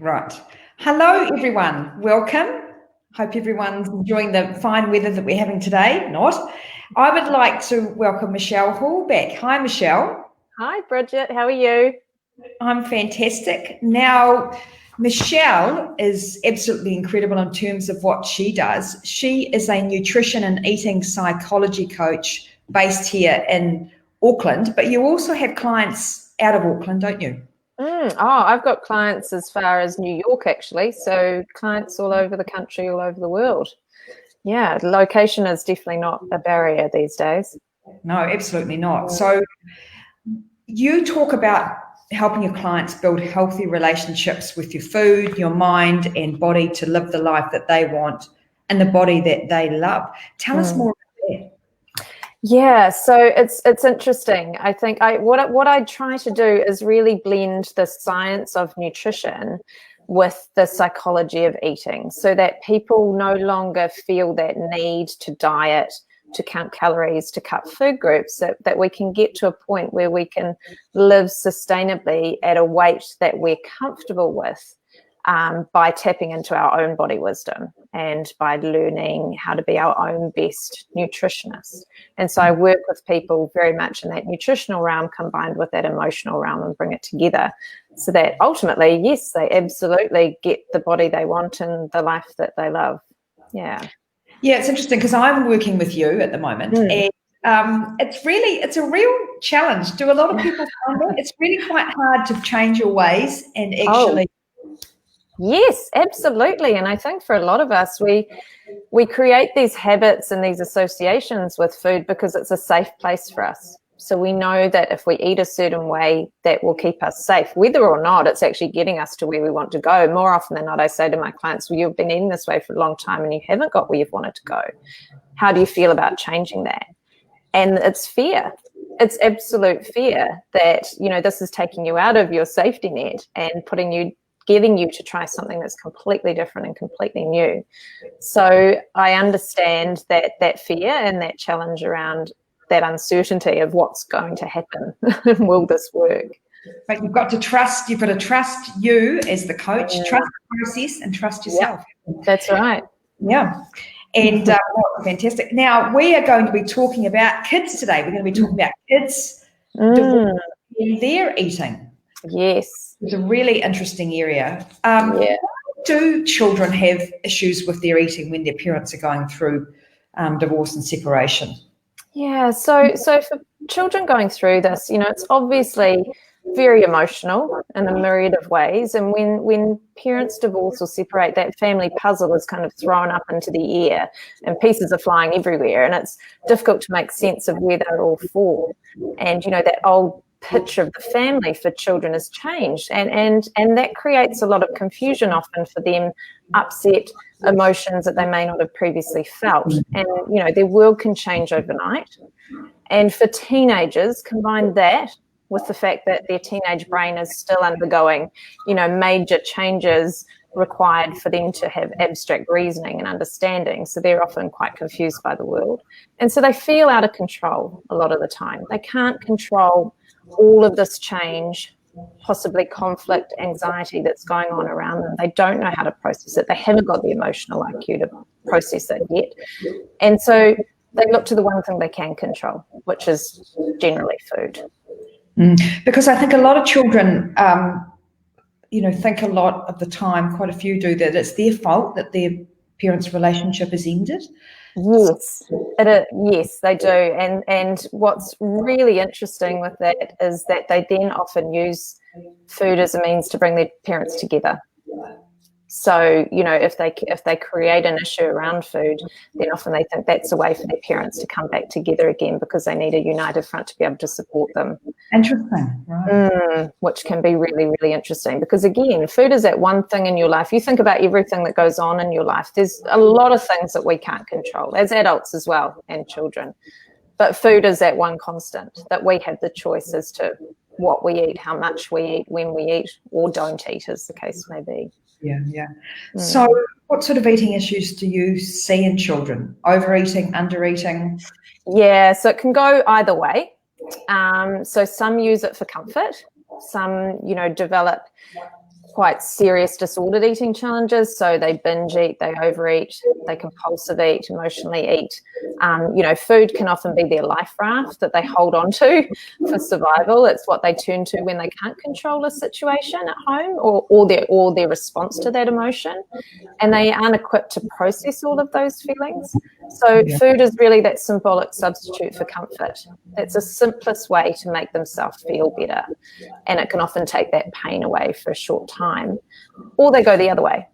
Right. Hello, everyone. Welcome. Hope everyone's enjoying the fine weather that we're having today. Not. I would like to welcome Michelle Hall back. Hi, Michelle. Hi, Bridget. How are you? I'm fantastic. Now, Michelle is absolutely incredible in terms of what she does. She is a nutrition and eating psychology coach based here in Auckland, but you also have clients out of Auckland, don't you? I've got clients as far as New York, actually. So clients all over the country, all over the world. Yeah, location is definitely not a barrier these days. No, absolutely not. So you talk about helping your clients build healthy relationships with your food, your mind, and body to live the life that they want and the body that they love. Tell us more about that. Yeah, so it's interesting. I think what I try to do is really blend the science of nutrition with the psychology of eating, so that people no longer feel that need to diet, to count calories, to cut food groups, that we can get to a point where we can live sustainably at a weight that we're comfortable with, by tapping into our own body wisdom and by learning how to be our own best nutritionist. And so I work with people very much in that nutritional realm combined with that emotional realm and bring it together so that ultimately, yes, they absolutely get the body they want and the life that they love. Yeah. Yeah, it's interesting because I'm working with you at the moment and it's a real challenge. Do a lot of people find it? It's really quite hard to change your ways and actually Yes, absolutely. And I think for a lot of us, we create these habits and these associations with food because it's a safe place for us. So we know that if we eat a certain way, that will keep us safe, whether or not it's actually getting us to where we want to go. More often than not, I say to my clients, well, you've been eating this way for a long time and you haven't got where you've wanted to go. How do you feel about changing that? And it's fear. It's absolute fear that, this is taking you out of your safety net and getting you to try something that's completely different and completely new. So I understand that fear and that challenge around that uncertainty of what's going to happen. Will this work? But you've got to trust you as the coach, trust the process and trust yourself. Yep, that's right. Yeah. And fantastic. Now, we are going to be talking about kids today. We're going to be talking about kids and their eating. Yes. It's a really interesting area. Do children have issues with their eating when their parents are going through divorce and separation? Yeah, so for children going through this, it's obviously very emotional in a myriad of ways. And when parents divorce or separate, that family puzzle is kind of thrown up into the air and pieces are flying everywhere. And it's difficult to make sense of where they're all for. And, that old picture of the family for children has changed. And that creates a lot of confusion often for them, upset emotions that they may not have previously felt. And, their world can change overnight. And for teenagers, combine that with the fact that their teenage brain is still undergoing, major changes required for them to have abstract reasoning and understanding. So they're often quite confused by the world. And so they feel out of control a lot of the time. They can't control all of this change, possibly conflict, anxiety that's going on around them. They don't know how to process it. They haven't got the emotional IQ to process it yet. And so they look to the one thing they can control, which is generally food. Because I think a lot of children, think a lot of the time, quite a few do, that it's their fault that their parents' relationship has ended. Yes, yes, they do. And what's really interesting with that is that they then often use food as a means to bring their parents together. So, if they create an issue around food, then often they think that's a way for their parents to come back together again because they need a united front to be able to support them. Interesting, right. Which can be really, really interesting because, again, food is that one thing in your life. You think about everything that goes on in your life. There's a lot of things that we can't control as adults as well and children. But food is that one constant that we have the choice as to what we eat, how much we eat, when we eat or don't eat, as the case may be. Yeah. So what sort of eating issues do you see in children? Overeating, undereating? Yeah, so it can go either way. So some use it for comfort. Some, develop quite serious disordered eating challenges. So they binge eat, they overeat, they compulsive eat, emotionally eat. Food can often be their life raft that they hold on to for survival. It's what they turn to when they can't control a situation at home or their response to that emotion. And they aren't equipped to process all of those feelings. So food is really that symbolic substitute for comfort. It's the simplest way to make themselves feel better. And it can often take that pain away for a short time. Or they go the other way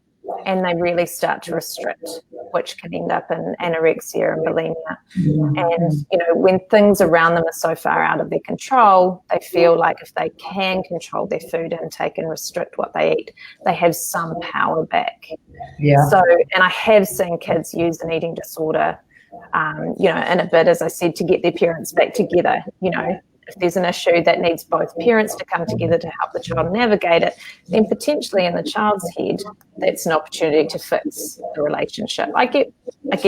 and they really start to restrict, which can end up in anorexia and bulimia. And, when things around them are so far out of their control, they feel like if they can control their food intake and restrict what they eat, they have some power back. So, and I have seen kids use an eating disorder, in a bit, as I said, to get their parents back together. If there's an issue that needs both parents to come together to help the child navigate it, then potentially in the child's head, that's an opportunity to fix the relationship. I get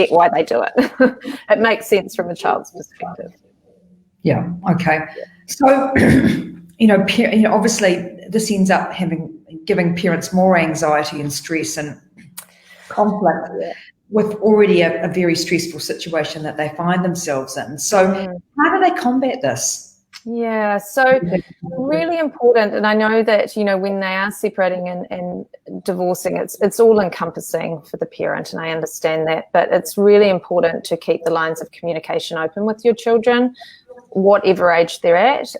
why they do it. It makes sense from a child's perspective. Yeah. Okay. So, obviously this ends up giving parents more anxiety and stress and conflict with already a very stressful situation that they find themselves in. So how do they combat this? Yeah, so really important. And I know that, when they are separating and divorcing, it's all encompassing for the parent, and I understand that, but it's really important to keep the lines of communication open with your children, whatever age they're at.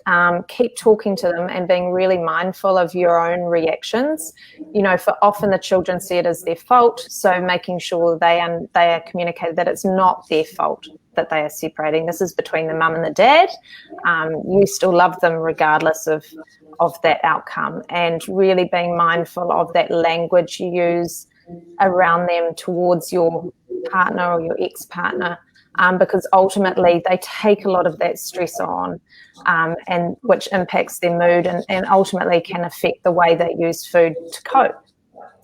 Keep talking to them and being really mindful of your own reactions. For often the children see it as their fault, so making sure they are communicated that it's not their fault that they are separating. This is between the mum and the dad. You still love them regardless of that outcome, and really being mindful of that language you use around them towards your partner or your ex-partner. Because ultimately they take a lot of that stress on, and which impacts their mood and ultimately can affect the way they use food to cope.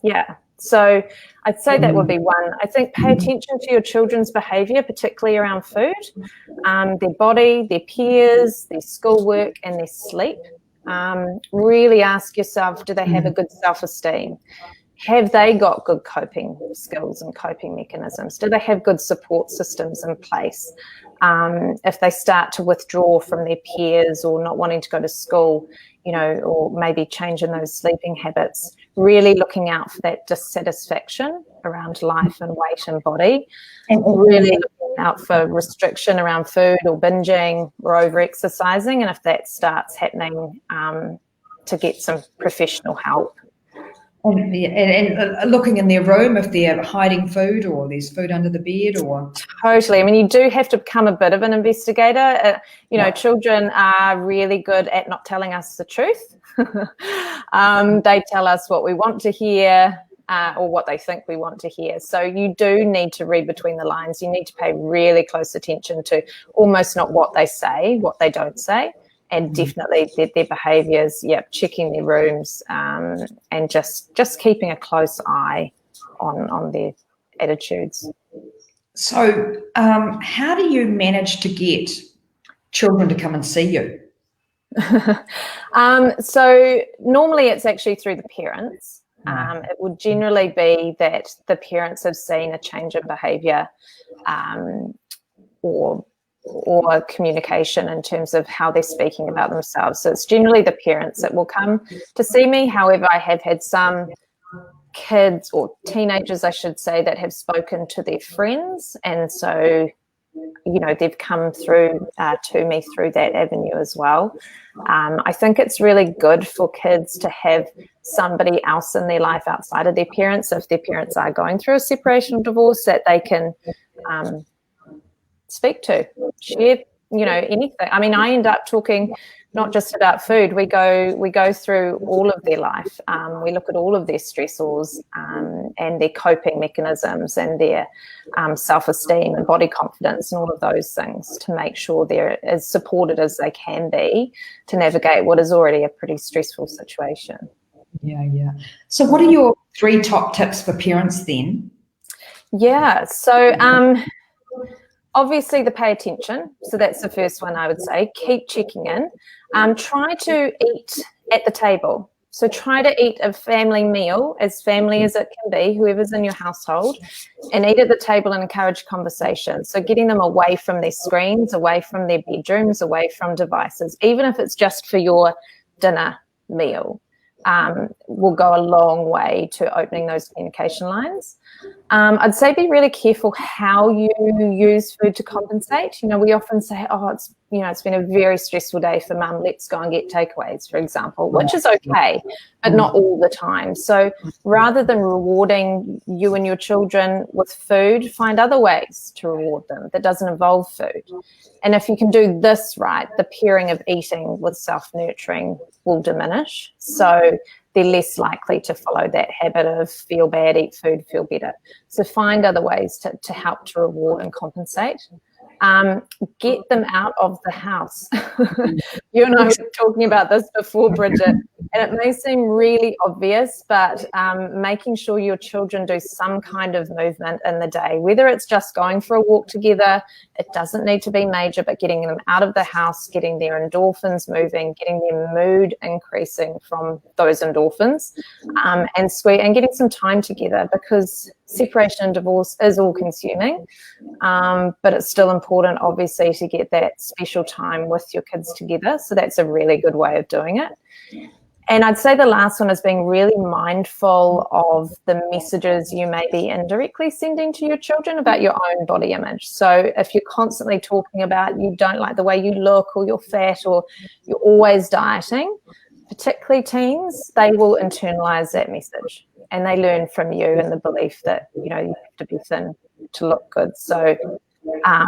Yeah. So I'd say that would be one. I think pay attention to your children's behaviour, particularly around food, their body, their peers, their schoolwork and their sleep. Really ask yourself, do they have a good self-esteem? Have they got good coping skills and coping mechanisms? Do they have good support systems in place? If they start to withdraw from their peers or not wanting to go to school, or maybe changing those sleeping habits, really looking out for that dissatisfaction around life and weight and body, and really looking out for restriction around food or binging or over-exercising, and if that starts happening, to get some professional help. And looking in their room if they're hiding food or there's food under the bed or... Totally. I mean, you do have to become a bit of an investigator. Children are really good at not telling us the truth. They tell us what we want to hear or what they think we want to hear. So you do need to read between the lines. You need to pay really close attention to almost not what they say, what they don't say. And definitely their behaviours, checking their rooms, and just keeping a close eye on their attitudes. So how do you manage to get children to come and see you? So normally it's actually through the parents. It would generally be that the parents have seen a change in behaviour, or communication in terms of how they're speaking about themselves. So it's generally the parents that will come to see me. However, I have had some kids or teenagers, I should say, that have spoken to their friends. And so, they've come through to me through that avenue as well. I think it's really good for kids to have somebody else in their life outside of their parents, if their parents are going through a separation or divorce, that they can speak to, share, anything. I mean, I end up talking not just about food. We go through all of their life. We look at all of their stressors and their coping mechanisms and their self-esteem and body confidence and all of those things to make sure they're as supported as they can be to navigate what is already a pretty stressful situation. Yeah. So what are your 3 top tips for parents then? Yeah. So obviously the pay attention. So that's the first one I would say. Keep checking in. Try to eat at the table. So try to eat a family meal, as family as it can be, whoever's in your household, and eat at the table and encourage conversation. So getting them away from their screens, away from their bedrooms, away from devices, even if it's just for your dinner meal, will go a long way to opening those communication lines. I'd say be really careful how you use food to compensate. We often say, oh, it's been a very stressful day for mum, let's go and get takeaways, for example, which is okay, but not all the time. So rather than rewarding you and your children with food, find other ways to reward them that doesn't involve food. And if you can do this right, the pairing of eating with self-nurturing will diminish. So they're less likely to follow that habit of feel bad, eat food, feel better. So find other ways to help to reward and compensate. Get them out of the house. You and I were talking about this before, Bridget, and it may seem really obvious, but making sure your children do some kind of movement in the day, whether it's just going for a walk together, it doesn't need to be major, but getting them out of the house, getting their endorphins moving, getting their mood increasing from those endorphins, and getting some time together, because separation and divorce is all consuming, but it's still important, obviously, to get that special time with your kids together. So that's a really good way of doing it. And I'd say the last one is being really mindful of the messages you may be indirectly sending to your children about your own body image. So if you're constantly talking about you don't like the way you look, or you're fat, or you're always dieting, particularly teens, they will internalize that message, and they learn from you in the belief that, you have to be thin to look good. So I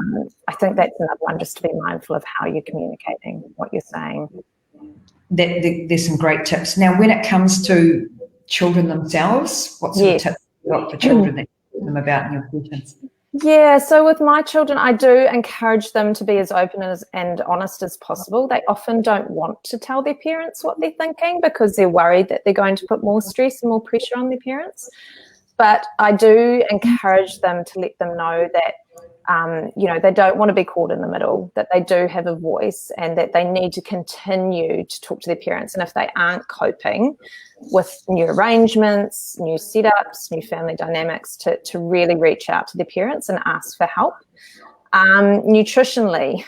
think that's another one, just to be mindful of how you're communicating what you're saying. There's some great tips. Now, when it comes to children themselves, what sort of tips you got for children that you them about in your questions? Yeah, so with my children, I do encourage them to be as open and honest as possible. They often don't want to tell their parents what they're thinking because they're worried that they're going to put more stress and more pressure on their parents. But I do encourage them to let them know that they don't want to be caught in the middle, that they do have a voice, and that they need to continue to talk to their parents. And if they aren't coping with new arrangements, new setups, new family dynamics, to really reach out to their parents and ask for help. Nutritionally,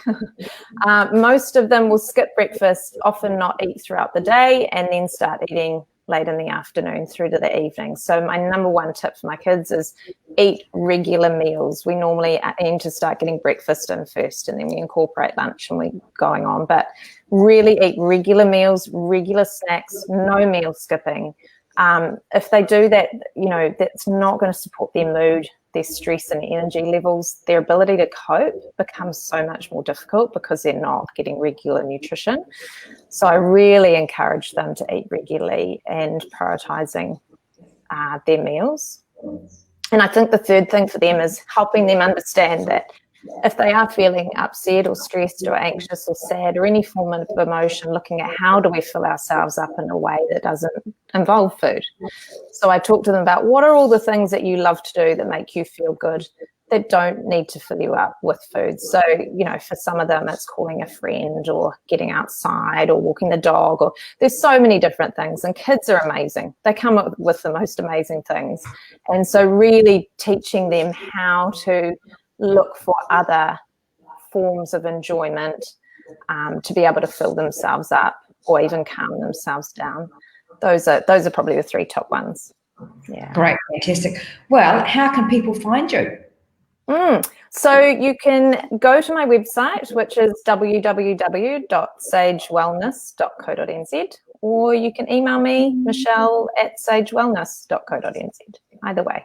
most of them will skip breakfast, often not eat throughout the day, and then start eating late in the afternoon through to the evening. So my number one tip for my kids is eat regular meals. We normally aim to start getting breakfast in first, and then we incorporate lunch and we're going on. But really eat regular meals, regular snacks, no meal skipping. If they do that, that's not going to support their mood, their stress and energy levels. Their ability to cope becomes so much more difficult because they're not getting regular nutrition. So I really encourage them to eat regularly and prioritizing their meals. And I think the third thing for them is helping them understand that if they are feeling upset or stressed or anxious or sad or any form of emotion, looking at how do we fill ourselves up in a way that doesn't involve food. So I talk to them about what are all the things that you love to do that make you feel good that don't need to fill you up with food. So, for some of them, it's calling a friend or getting outside or walking the dog, or there's so many different things, and kids are amazing. They come up with the most amazing things. And so really teaching them how to look for other forms of enjoyment to be able to fill themselves up or even calm themselves down. Those are probably the three top ones. Yeah. Great, fantastic. Well, how can people find you? So you can go to my website, which is www.sagewellness.co.nz, or you can email me, michelle@sagewellness.co.nz. Either way.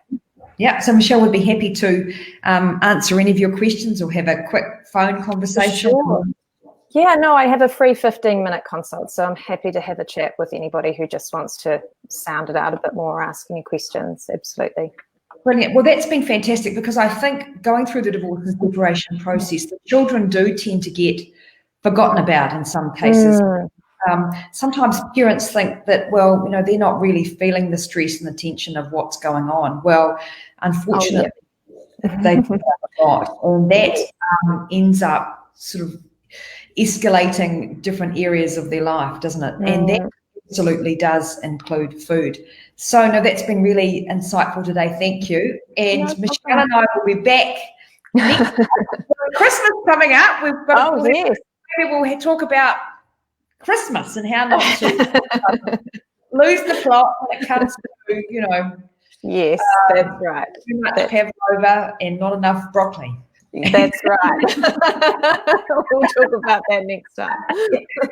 Yeah, so Michelle would be happy to answer any of your questions or have a quick phone conversation. Sure. Yeah, no, I have a free 15-minute consult, so I'm happy to have a chat with anybody who just wants to sound it out a bit more or ask any questions. Absolutely. Brilliant. Well, that's been fantastic, because I think going through the divorce and separation process, the children do tend to get forgotten about in some cases. Sometimes parents think that, they're not really feeling the stress and the tension of what's going on. Well, unfortunately, they do a lot, and that ends up sort of escalating different areas of their life, doesn't it? And that absolutely does include food. So, no, that's been really insightful today. Thank you. And No Michelle problem. and I will be back next Christmas coming up. Yes. Maybe we'll talk about Christmas and how not to lose the plot when it comes to, Yes, that's right. too much pavlova and not enough broccoli. That's right. We'll talk about that next time.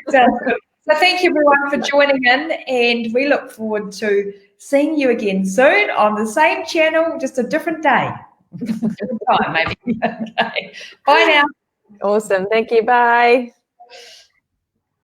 Sounds good. So thank you everyone for joining in, and we look forward to seeing you again soon on the same channel, just a different day. Different time, maybe. Okay. Bye now. Awesome. Thank you. Bye.